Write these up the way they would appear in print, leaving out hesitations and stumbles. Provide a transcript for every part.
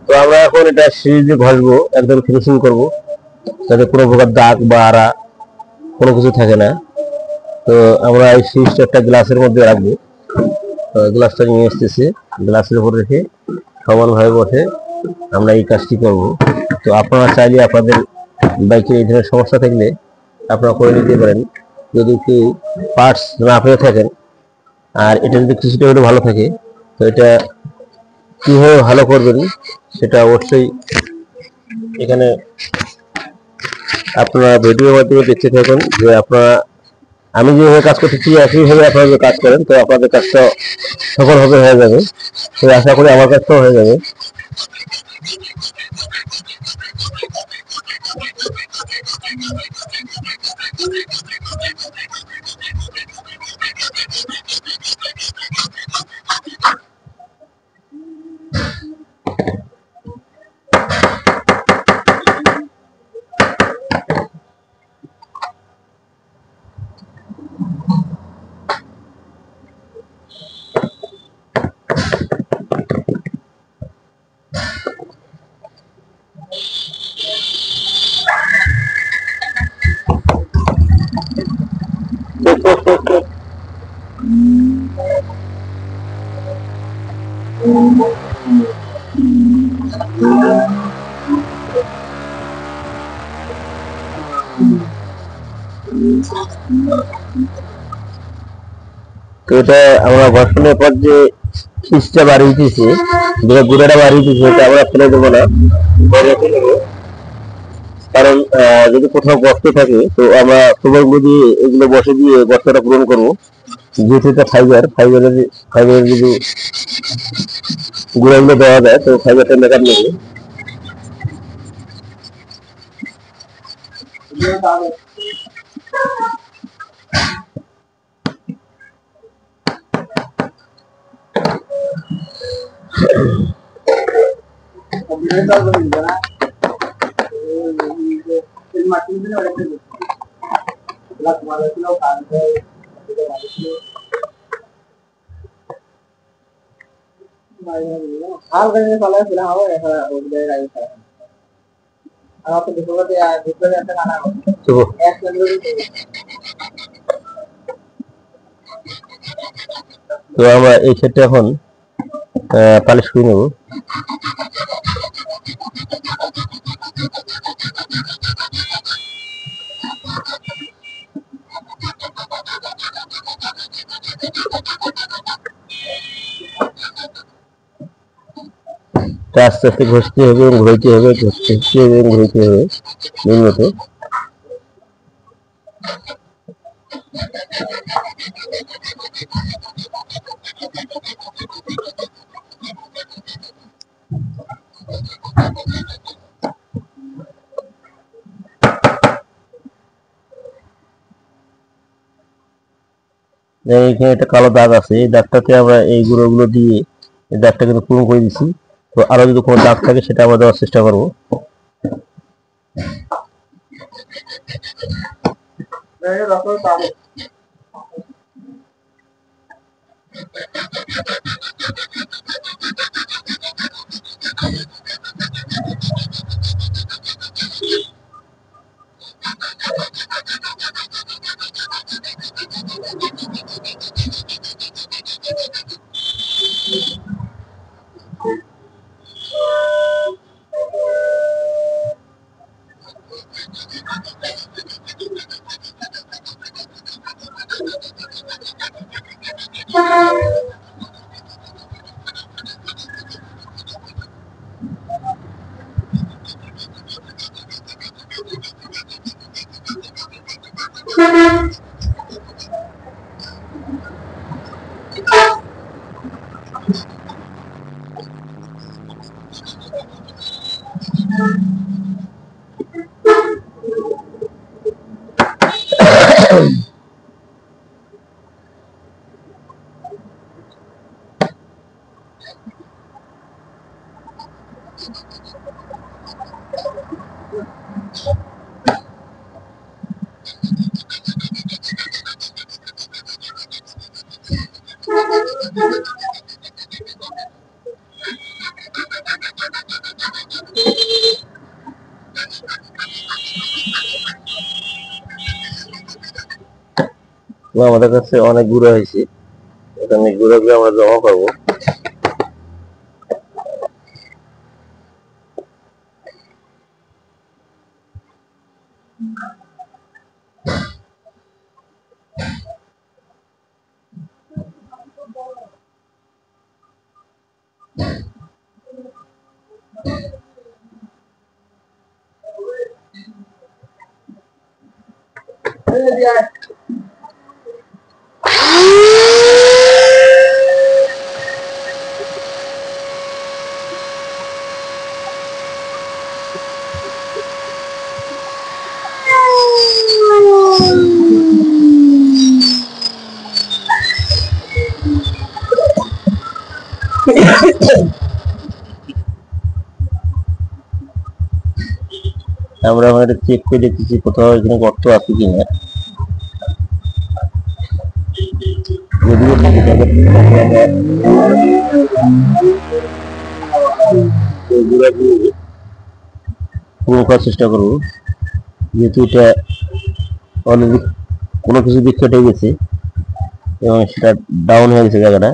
তো আমরা এখন এটা সিরিজ দিয়ে ঘষবো, একদম ফিনিশিং করবো যাতে কোনো প্রকার দাগ বা আড়া কোনো কিছু থাকে না। তো আমরা এই সিরিজটা একটা গ্লাসের মধ্যে রাখবো। গ্লাসটা নিয়ে এসতেছি, গ্লাসের উপর রেখে সমানভাবে বসে আমরা এই কাজটি করব। তো আপনারা চাইলে আপনাদের বাইকের এই ধরনের সমস্যা থাকলে আপনারা করে নিতে পারেন যদি কেউ পার্টস না পেয়ে থাকেন। আর এটা যদি কিছুটা হলে ভালো থাকে, তো এটা কীভাবে ভালো করবেন সেটা অবশ্যই এখানে আপনারা ভিডিওর মাধ্যমে দেখতে থাকুন। যে আপনারা আমি যেভাবে কাজ করতেছি একইভাবে আপনারা কাজ করেন, তো আপনাদের কাজটা সফলভাবে হয়ে যাবে। তো আশা করি আমার কাজটাও হয়ে যাবে। তো এটা আমরা ঘষণের পর যে খিসটা বাড়িয়ে দিয়েছি, যেটা গুঁড়াটা বাড়িয়ে দিয়েছি, এটা আমরা ফেলে দেবো না, কারণ যদি কোথাও গর্ত থাকে তো আমরা প্রবালগুলো দিয়ে এগুলো বসে দিয়ে গর্তটা পূরণ করবো। যেহেতু এটা ফাইবারের যদি গুঁড়াগুলো দেওয়া যায় তো ফাইবারটা মেকআপ নেবে। তো আমরা এই ক্ষেত্রে এখন পালিশ করে নেব। আস্তে আস্তে ঘষতে হবে এবং ঘুরাইতে হবে, ঘষতে হবে এবং ঘুরাইতে হবে নিয়মিত। এখানে একটা কালো দাগ আছে, এই দাগটাতে আমরা এই গুঁড়োগুলো দিয়ে এই দাগটা কিন্তু পূরণ করে দিচ্ছি। তো আরো যদি কোনো দাগ থাকে সেটা আমরা দেওয়ার চেষ্টা করবো। আমাদের কাছে অনেক গুঁড়ো হয়েছে, এখানে গুঁড়োগুলো আমরা জমা করবো। আমরা এটা চেক করে দেখতেছি কোথাও এখানে গর্ত আছে কিনা। যদিও পুরো করার চেষ্টা করবো, যেহেতু এটা অলরেডি কোনো কিছু দিক কেটে গেছে এবং সেটা ডাউন হয়ে গেছে জায়গাটা।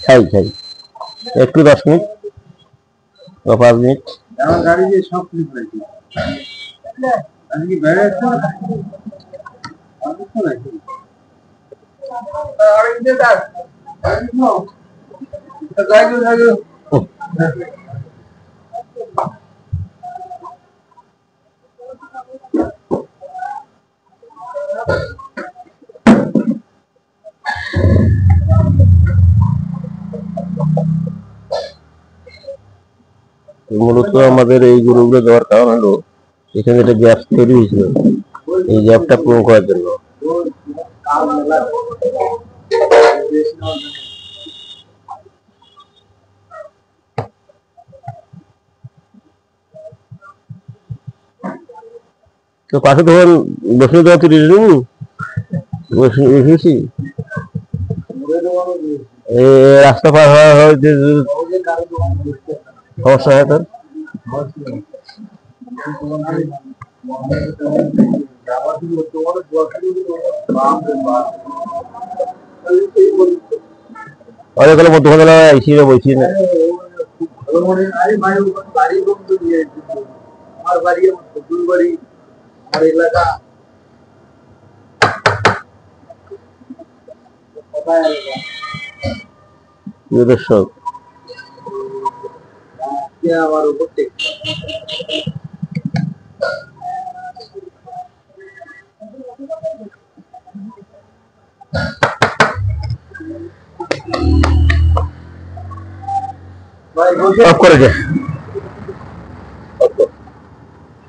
খাই খাই একটু 10 মিনিট বা 5 মিনিট। আমার গাড়ি দিয়ে সব ক্লিপ রাখি আজকে বেড়ে আছে মূলত আমাদের এই গরুগুলো দেওয়ার কারণ হলো এখানে একটা গ্যাপ তৈরি হয়েছিল, এই গ্যাপটা পূরণ করার জন্য। তো পাশে তখন বসে দেওয়া তৈরি বসেছি রাস্তা পার হওয়া হয়েছে সমস্যা হয় তোর। অনেকগুলো মধ্যখানে এসে বলছি না দর্শক। আমার উপর অফ করে দে।